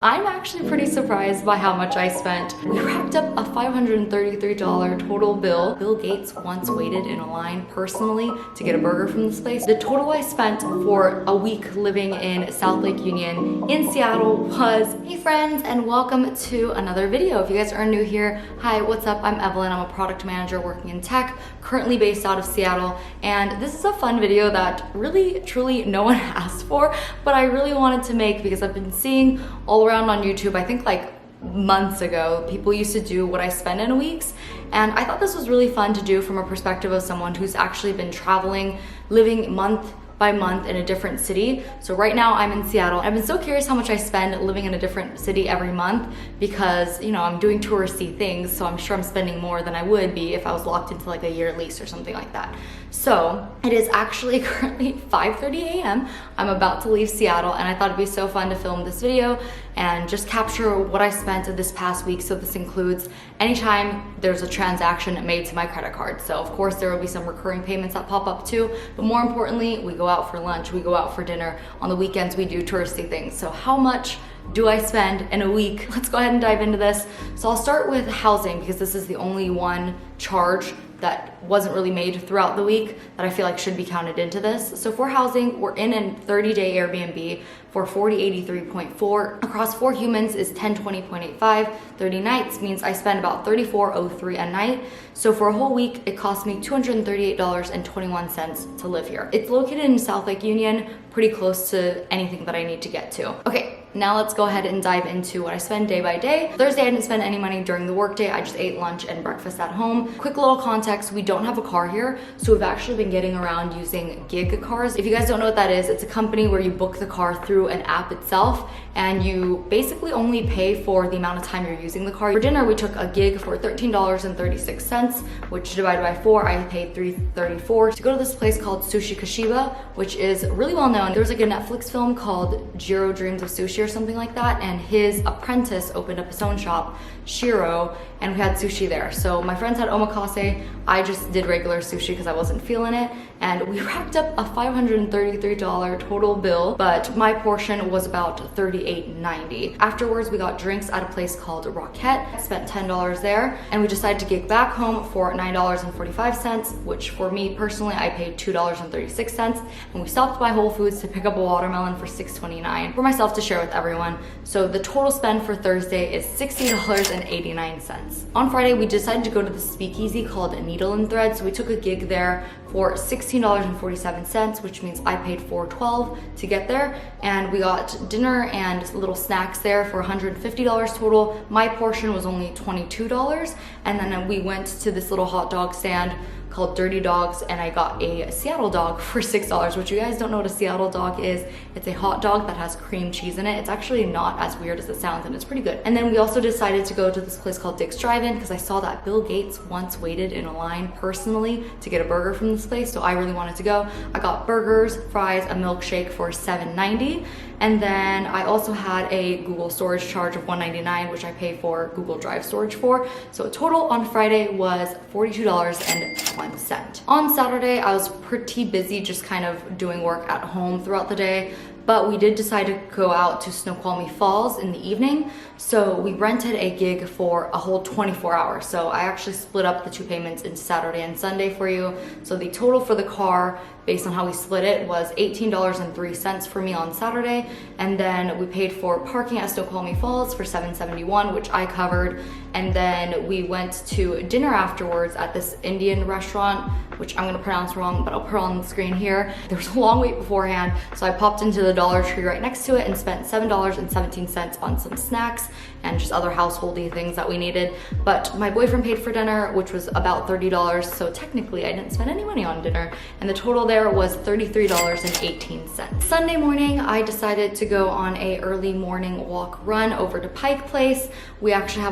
I'm actually pretty surprised by how much I spent. We racked up a $533 total bill. Bill Gates once waited in a line personally to get a burger from this place. The total I spent for a week living in South Lake Union in Seattle was, hey friends, and welcome to another video. If you guys are new here, hi, what's up? I'm Evelyn. I'm a product manager working in tech, currently based out of Seattle. And this is a fun video that really, truly no one asked for, but I really wanted to make because I've been seeing all around on YouTube, I think like months ago, people used to do what I spend in a week's, and I thought this was really fun to do from a perspective of someone who's actually been traveling, living month by month in a different city. So right now I'm in Seattle. I've been so curious how much I spend living in a different city every month because, you know, I'm doing touristy things, so I'm sure I'm spending more than I would be if I was locked into like a year lease or something like that. So it is actually currently 5:30 a.m. I'm about to leave Seattle, and I thought it'd be so fun to film this video and just capture what I spent this past week. So this includes anytime there's a transaction made to my credit card. So of course there will be some recurring payments that pop up too, but more importantly, we go out for lunch, we go out for dinner. On the weekends, we do touristy things. So how much do I spend in a week? Let's go ahead and dive into this. So I'll start with housing because this is the only one charge that wasn't really made throughout the week that I feel like should be counted into this. So for housing, we're in a 30-day Airbnb for $40.83.4. Across 4 humans is $1020.85. 30 nights means I spend about $34.03 a night. So for a whole week, it cost me $238.21 to live here. It's located in South Lake Union, pretty close to anything that I need to get to. Okay, now let's go ahead and dive into what I spend day by day. Thursday, I didn't spend any money during the workday. I just ate lunch and breakfast at home. Quick little context, we don't have a car here, so we've actually been getting around using gig cars. If you guys don't know what that is, it's a company where you book the car through an app itself, and you basically only pay for the amount of time you're using the car. For dinner, we took a gig for $13.36, which divided by 4, I paid $3.34 to go to this place called Sushi Kashiba, which is really well known. There was like a Netflix film called Jiro Dreams of Sushi or something like that, and his apprentice opened up his own shop, Shiro, and we had sushi there. So my friends had omakase, I just did regular sushi because I wasn't feeling it, and we racked up a $533 total bill, but my portion was about $38.90. Afterwards, we got drinks at a place called Rockette, spent $10 there, and we decided to gig back home for $9.45, which for me personally, I paid $2.36, and we stopped by Whole Foods to pick up a watermelon for $6.29 for myself to share with everyone. So the total spend for Thursday is $60.89. On Friday, we decided to go to the speakeasy called Needle and Thread, so we took a gig there for $16.47, which means I paid $4.12 to get there, and we got dinner and little snacks there for $150 total. My portion was only $22, and then we went to this little hot dog stand called Dirty Dogs, and I got a Seattle dog for $6, which you guys don't know what a Seattle dog is. It's a hot dog that has cream cheese in it. It's actually not as weird as it sounds, and it's pretty good. And then we also decided to go to this place called Dick's Drive-In because I saw that Bill Gates once waited in a line personally to get a burger from this place, so I really wanted to go. I got burgers, fries, a milkshake for $7.90, and then I also had a Google storage charge of $199, which I pay for Google Drive storage for. So total on Friday was $42.01. On Saturday, I was pretty busy just kind of doing work at home throughout the day, but we did decide to go out to Snoqualmie Falls in the evening. So we rented a gig for a whole 24 hours. So I actually split up the 2 payments into Saturday and Sunday for you. So the total for the car, based on how we split it, was $18.03 for me on Saturday. And then we paid for parking at Snoqualmie Falls for $7.71, which I covered. And then we went to dinner afterwards at this Indian restaurant, which I'm gonna pronounce wrong, but I'll put on the screen here. There was a long wait beforehand, so I popped into the Dollar Tree right next to it and spent $7.17 on some snacks and just other householdy things that we needed. But my boyfriend paid for dinner, which was about $30, so technically I didn't spend any money on dinner, and the total there was $33.18. Sunday morning, I decided to go on a early morning walk run over to Pike Place. We actually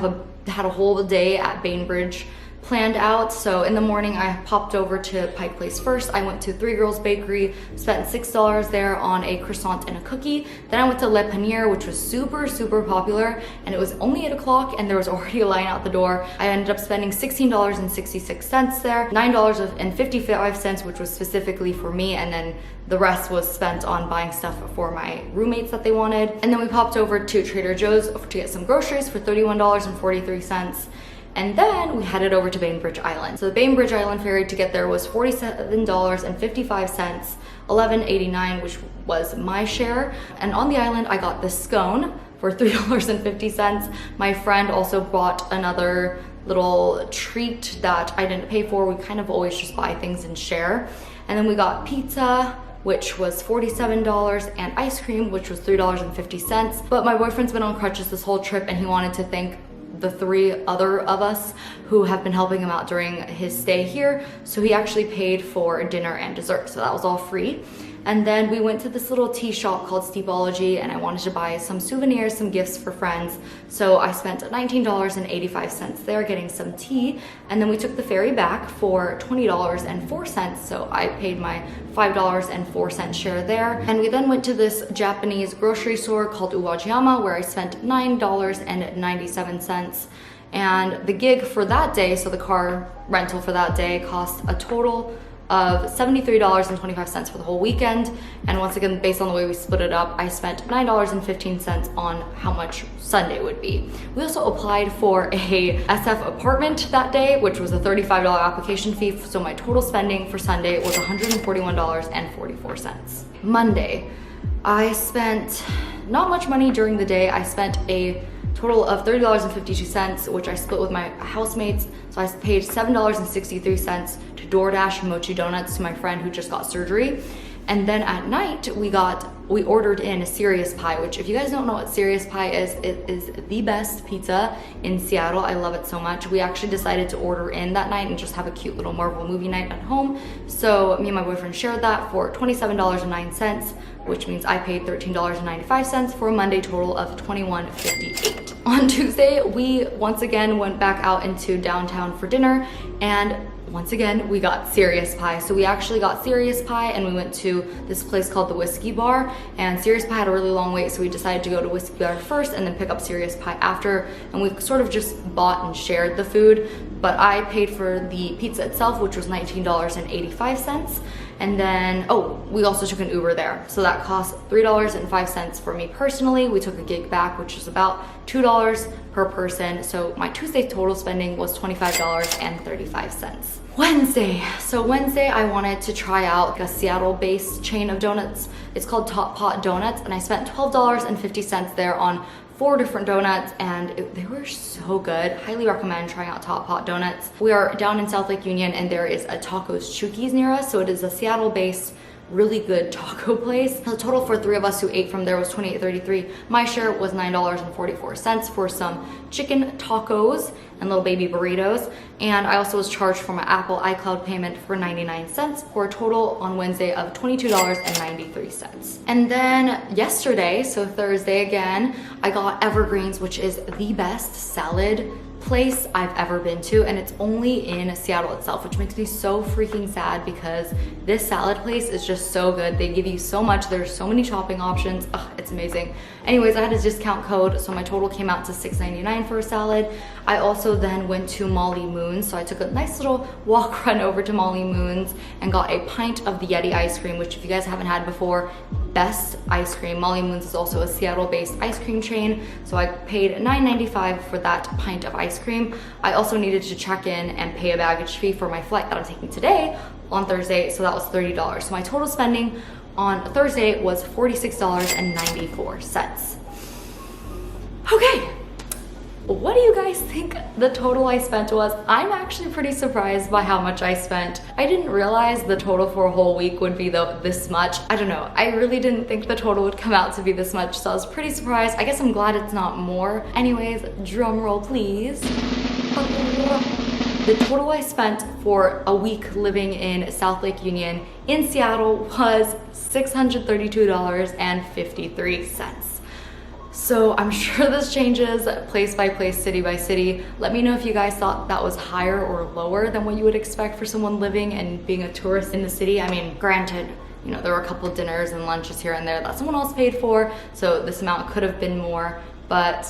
had a whole day at Bainbridge planned out. So in the morning, I popped over to Pike Place first. I went to Three Girls Bakery, spent $6 there on a croissant and a cookie. Then I went to Le Panier, which was super, super popular, and it was only 8 o'clock and there was already a line out the door. I ended up spending $16.66 there, $9.55, which was specifically for me, and then the rest was spent on buying stuff for my roommates that they wanted. And then we popped over to Trader Joe's to get some groceries for $31.43. And then we headed over to Bainbridge Island. So the Bainbridge Island ferry to get there was $47.55, $11.89, which was my share. And on the island, I got this scone for $3.50. My friend also bought another little treat that I didn't pay for. We kind of always just buy things and share. And then we got pizza, which was $47, and ice cream, which was $3.50. But my boyfriend's been on crutches this whole trip, and he wanted to thank the 3 other of us who have been helping him out during his stay here. So he actually paid for dinner and dessert, so that was all free. And then we went to this little tea shop called Steepology, and I wanted to buy some souvenirs, some gifts for friends. So I spent $19.85 there getting some tea. And then we took the ferry back for $20.04. So I paid my $5.04 share there. And we then went to this Japanese grocery store called Uwajiyama, where I spent $9.97. And the gig for that day, so the car rental for that day, cost a total of $73.25 for the whole weekend. And once again, based on the way we split it up, I spent $9.15 on how much Sunday would be. We also applied for a SF apartment that day, which was a $35 application fee. So my total spending for Sunday was $141.44. Monday, I spent not much money during the day. I spent a total of $30.52, which I split with my housemates. So I paid $7.63 to DoorDash Mochi Donuts to my friend who just got surgery. And then at night, we ordered in a Serious Pie, which if you guys don't know what Serious Pie is, it is the best pizza in Seattle. I love it so much. We actually decided to order in that night and just have a cute little Marvel movie night at home. So me and my boyfriend shared that for $27.09, which means I paid $13.95 for a Monday total of $21.58. On Tuesday, we once again went back out into downtown for dinner, and once again, we got Serious Pie. So we actually got Serious Pie and we went to this place called the Whiskey Bar, and Serious Pie had a really long wait, so we decided to go to Whiskey Bar first and then pick up Serious Pie after, and we sort of just bought and shared the food, but I paid for the pizza itself, which was $19.85. And then, we also took an Uber there. So that cost $3.05 for me personally. We took a gig back, which is about $2 per person. So my Tuesday total spending was $25.35. Wednesday. So Wednesday, I wanted to try out a Seattle-based chain of donuts. It's called Top Pot Donuts, and I spent $12.50 there on 4 different donuts, and they were so good. Highly recommend trying out Top Pot Donuts. We are down in South Lake Union, and there is a Tacos Chukis near us. So it is a Seattle-based, really good taco place. The total for 3 of us who ate from there was $28.33. My share was $9.44 for some chicken tacos and little baby burritos. And I also was charged for my Apple iCloud payment for 99 cents for a total on Wednesday of $22.93. And then yesterday, so Thursday again, I got Evergreens, which is the best salad place I've ever been to, and it's only in Seattle itself, which makes me so freaking sad because this salad place is just so good. They give you so much. There's so many shopping options. Ugh, it's amazing. Anyways, I had a discount code, so my total came out to $6.99 for a salad. I also then went to Molly Moon's, so I took a nice little walk run over to Molly Moon's and got a pint of the Yeti ice cream, which if you guys haven't had before, best ice cream. Molly Moon's is also a Seattle-based ice cream chain, so I paid $9.95 for that pint of ice cream. I also needed to check in and pay a baggage fee for my flight that I'm taking today on Thursday, so that was $30. So my total spending on Thursday was $46.94. Okay. What do you guys think the total I spent was? I'm actually pretty surprised by how much I spent. I didn't realize the total for a whole week would be this much. I don't know. I really didn't think the total would come out to be this much, so I was pretty surprised. I guess I'm glad it's not more. Anyways, drum roll please. The total I spent for a week living in South Lake Union in Seattle was $632.53. So I'm sure this changes place by place, city by city. Let me know if you guys thought that was higher or lower than what you would expect for someone living and being a tourist in the city. I mean, granted, you know, there were a couple dinners and lunches here and there that someone else paid for, so this amount could have been more, but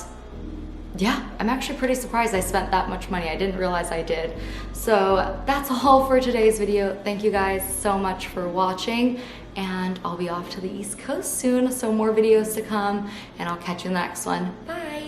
yeah, I'm actually pretty surprised I spent that much money. I didn't realize I did. So that's all for today's video. Thank you guys so much for watching, and I'll be off to the East Coast soon, so more videos to come, and I'll catch you in the next one. Bye.